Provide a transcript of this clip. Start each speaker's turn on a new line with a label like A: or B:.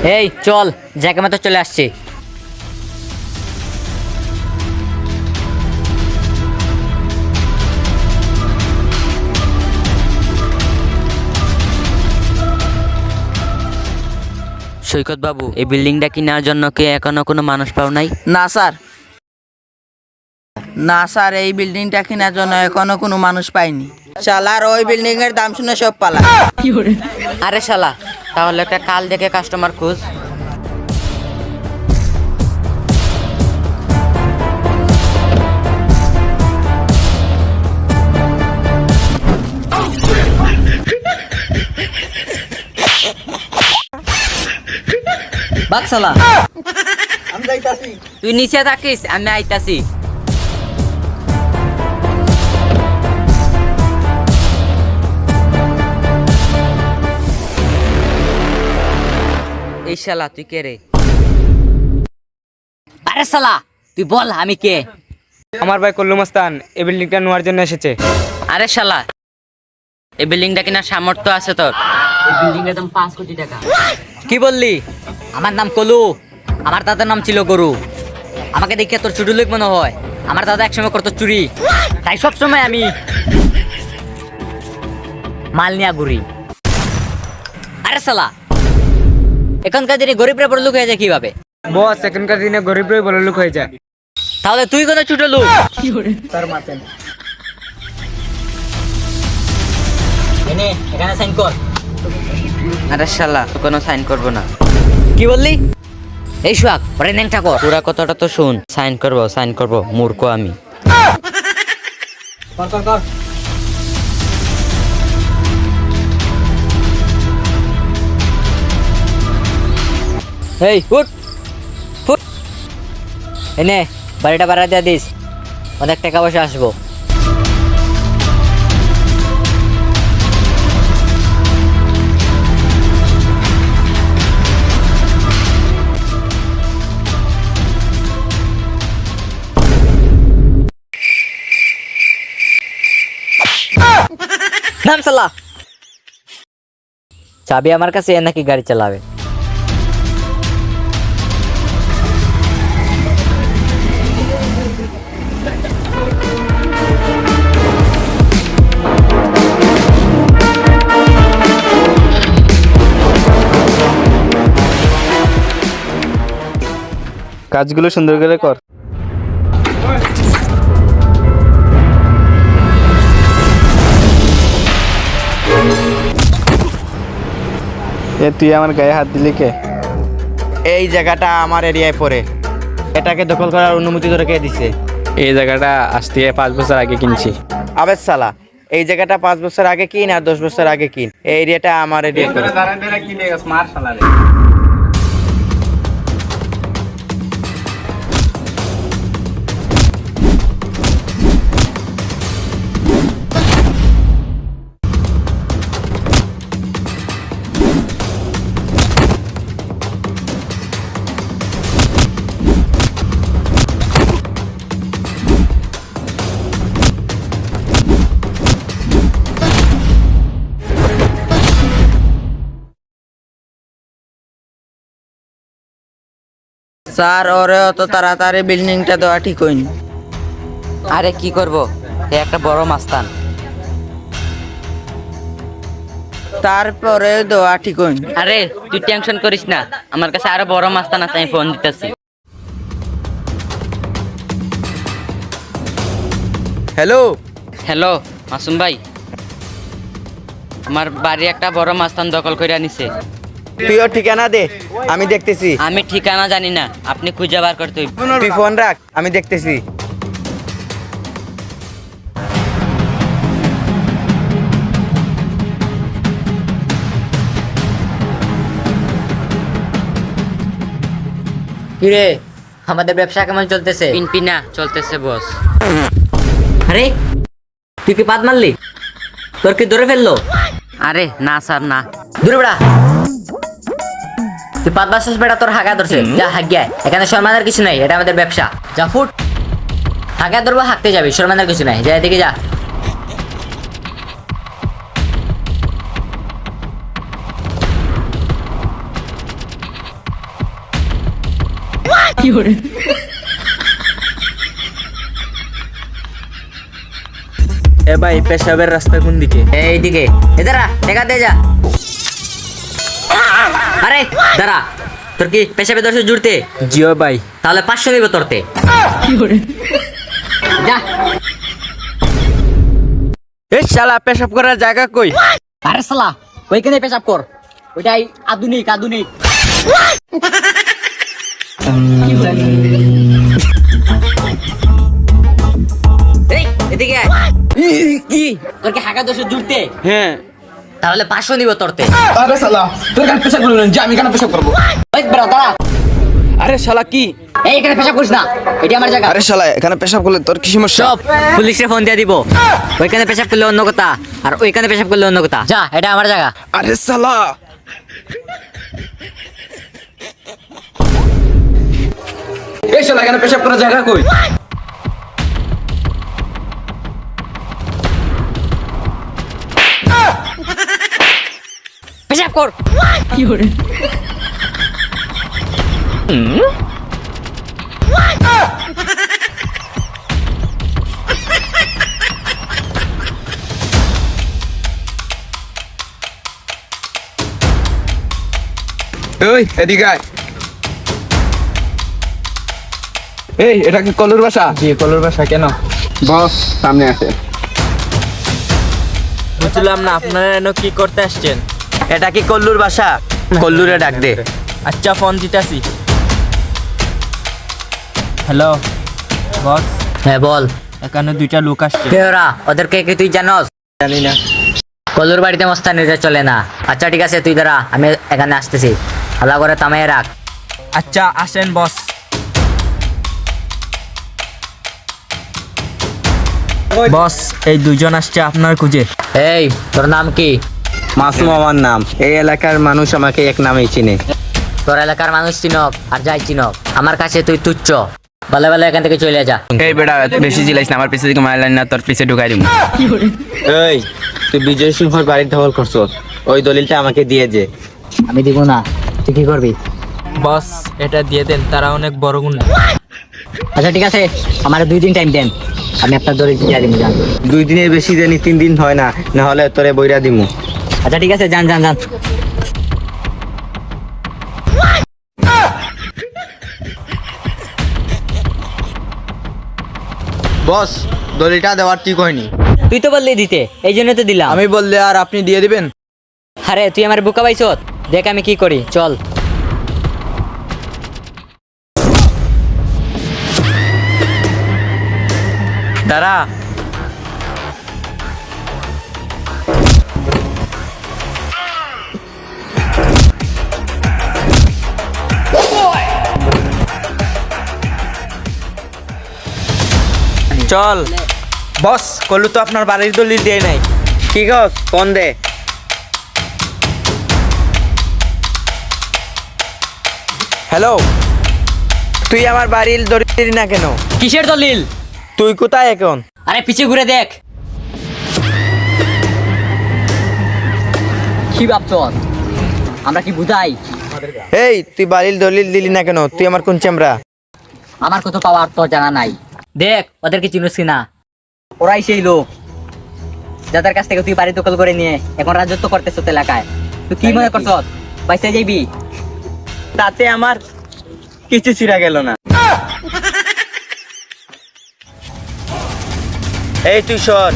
A: এই চল, জায়গা মতো চলে আসছি। সৈকত বাবু, এই বিল্ডিংটা কেনার জন্য কি এখনো কোনো মানুষ পাও নাই?
B: না স্যার, এই বিল্ডিংটা কেনার জন্য এখনো কোনো মানুষ পাইনি। শালার ওই বিল্ডিং এর দাম শুনে সব পালা।
A: আরে শালা, তাহলে একটা কাল দেখে কাস্টমার খোঁজ। বাক শালা,
B: আমি যাইতাছি।
A: তুই নিচে থাকিস, আমি আইতাছি। এই শালা তুই কে রে? আরে শালা তুই বল আমি কে?
C: আমার ভাই কল্লু মস্তান এই বিল্ডিংটা নেওয়ার জন্য এসেছে।
A: আরে শালা, এই বিল্ডিংটা কিনার সামর্থ্য আছে তোর? এই বিল্ডিং এর দাম 5 কোটি টাকা। কি বললি? আমার নাম কলু, আমার দাদার নাম ছিল গরু। আমাকে দেখে তোর ছোট লোক মনে হয়। আমার দাদা একসময় করতো চুরি, তাই সবসময় আমি মাল নিয়ে ঘুরি। আরে শালা, এখানকার দিনে গরিবরা বড় লোক হয়ে যায় কিভাবে?
C: বস, এখনকার দিনে গরিবরাই বড় লোক হয়ে যায়।
A: তাহলে তুই কোনো ছোট লোক?
B: স্যার মাতেন।
A: এখানে সাইন কর। আরে শালা, তুই কোনো সাইন করবো না। কি বললি? এই সোহাগ, ওরে ন্যাংটা কর। পুরা কথাটা তো শুন। সাইন করবো, মূর্খ আমি।
B: কর।
A: এই উঠ ফুট, এনে বাড়িটা ভাড়া দিয়ে দিস, অনেক টাকা পয়সা আসবো। নাম শালা। চাবি আমার কাছে, এ নাকি গাড়ি চালাবে।
D: কাজগুলো সুন্দর করে কর। তুই আমার গায়ে হাত দিলি কে?
B: এই জায়গাটা আমার এরিয়ায় পড়ে, এটাকে দখল করার অনুমতি তোরা কে দিছে?
D: এই জায়গাটা আজ থেকে 5 বছর আগে কিনছি।
B: আবে শালা, এই জায়গাটা 5 বছর আগে কিন আর 10 বছর আগে কিন, এই এরিয়াটা আমার এরিয়া পড়ে। স্যার, ওরে অত তাড়াতাড়ি বিল্ডিংটা দেওয়া ঠিক হয়নি।
A: আরে কি করব, এ একটা বড় মাস্তান।
B: তারপরে দেওয়া ঠিক হয়নি।
A: আরে তুই টেনশন করিস না, আমার কাছে আরো বড় মাস্তান আছে, আমি ফোন দিতেছি।
B: হ্যালো।
A: হ্যালো মাসুম ভাই, আমার বাড়ি একটা বড় মাস্তান দখল করে নিছে।
B: তুইও ঠিকানা দে, আমি দেখতেছি।
A: আমি ঠিকানা জানি না, আপনি খুঁজে বার করতে হইব।
B: তুই ফোন রাখ, আমি দেখতেছি।
A: কিরে, আমাদের ব্যবসা কেমন চলতেছে? পিনপিনা চলতেছে বস। আরে তুই কি পাত মারলি? তোর কি ধরে ফেললো? আরে না স্যার, না। দূরে বেড়া, তুই পাত বাসিস বেড়া, তোর হাগা ধরছে। যা হাগিয়া, এখানে শর্মাদের কিছু নাই, এটা আমাদের ব্যবসা। যা ফুট, হাগা ধরবো, হাঁকতে যাবি, শর্মাদের কিছু নাই, যা এদিকে যা।
C: এ ভাই পেশাবের রাস্তা কোন দিকে?
A: এইদিকে এদারা দেখা দে যা। আরে দাঁড়া, তোর কি পেশাবে দর্শক জুড়তে?
C: জিও ভাই।
A: তাহলে 500 দিব তোরতে। যা।
C: এ শালা পেশাব করার জায়গা কই?
A: আরে শালা ওইখানে পেশাব কর, ওইটাই আধুনিক আধুনিক। এই এদিকে আয়।
C: কি?
A: তোর কি হাগা দোষে জুড়তে?
C: হ্যাঁ।
A: তাহলে 500 দিব তোরতে।
D: আরে শালা তোর কেন পেশাব করলেন যে আমি কেন পেশাব করবো?
A: ওই বড় দাঁড়া,
C: আরে শালা কি?
A: এই এখানে পেশাব করিস না, এটা আমার জায়গা।
D: আরে শালা এখানে পেশাব করলে তোর কি সমস্যা?
A: সব পুলিশে ফোন দিয়ে দিব। ওইখানে পেশাব করলে অন্য কথা, আর ওইখানে পেশাব করলে অন্য কথা। যা, এটা আমার জায়গা।
D: আরে শালা এই শালা এখানে পেশাব করার জায়গা কই?
A: পেশাব কর।
D: ওই এদিকে আয়। এই এটা কি কলুর বাসা?
C: জি কলুর বাসা। কেন?
D: বস সামনে আছে।
C: বুঝলাম না আপনারা এনে কি করতে আসছেন?
A: এটা কি কল্লুর বাসা? কল্লুরে ডাক দে।
C: আচ্ছা ফোন দিতাছি। হ্যালো বস,
A: হ্যাঁ বল।
C: এখানে 2টা লোক আসছে।
A: কে ওরা? ওদেরকে কি তুই জানোস?
C: জানি না।
A: কল্লুর বাড়িতে মস্তানিরা চলে না। আচ্ছা ঠিক আছে, তুই দাঁড়া, আমি এখানে আসতেছি। হালা করে থামাই রাখ।
C: আচ্ছা আসেন বস। বস এই 2জন আসছে আপনার খুঁজে।
A: এই তোর নাম কি?
D: মাসুম আমার নাম। এই এলাকার মানুষ আমাকে এক নামেই চিনে।
A: তোর এলাকার মানুষ চিনক আর যাই চিনক, আমার কাছে তুই তুচ্ছ। বলে বলে এখান থেকে চলে যা।
D: এই বেটা বেশি চিল্লাইস না, আমার পিছে দিকে মারলেন না তোর পিছে ঢুকাই দিব।
E: এই তুই বিজয় সিংহর বাড়ির দখল করছস, ওই দলিলটা আমাকে দিয়ে দে।
A: আমি দিব না, তুই কি করবি?
C: বস এটা দিয়ে দেন, তারা অনেক বড় গুন্ডা।
A: আচ্ছা ঠিক আছে, আমার 2 দিন টাইম দেন, আমি আপনার দড়ি দিয়ে দিব। যান।
E: 2 দিনের বেশি জানি 3 দিন হয় না, না হলে তোরে বইরা দিমু।
A: আচ্ছা ঠিক আছে, যান যান যান।
E: বস দলিলটা দেওয়ার ঠিক হয়নি।
A: তুই তো বললি দিতে, এই জন্য তো দিলাম।
C: আমি বললে আর আপনি দিয়ে দিবেন?
A: আরে তুই আমার বুকা পাইছ, দেখ আমি কি করি, চল।
C: দাঁড়া। চল। বস কল্লু তো আপনার বাড়ির দলিল দিয়ে নাই।
E: কি গস কোন দে?
C: হ্যালো, তুই আমার বাড়ির দলিল দিলি না কেন?
A: কিসের দলিল?
C: তুই কোথায় এখন?
A: আরে পিছে ঘুরে দেখ। কি ভাবছ আমরা কি বুঝাই?
C: এই তুই বাড়ির দলিল দিলি না কেন? তুই আমার কোন চেমরা?
A: আমার কত পাওয়ার তো জানা নাই। দেখ ওদেরকে চিনিস কিনা, ওরাই সেই লোক যাদের কাছ থেকে তুই বাড়ি দখল করে নিয়ে এখন রাজত্ব করতেছ এলাকায়। তুই কি মনে করছ পয়সা যাইবি?
E: তাতে আমার কিছু ছিড়া গেল না। এই তুই শোন,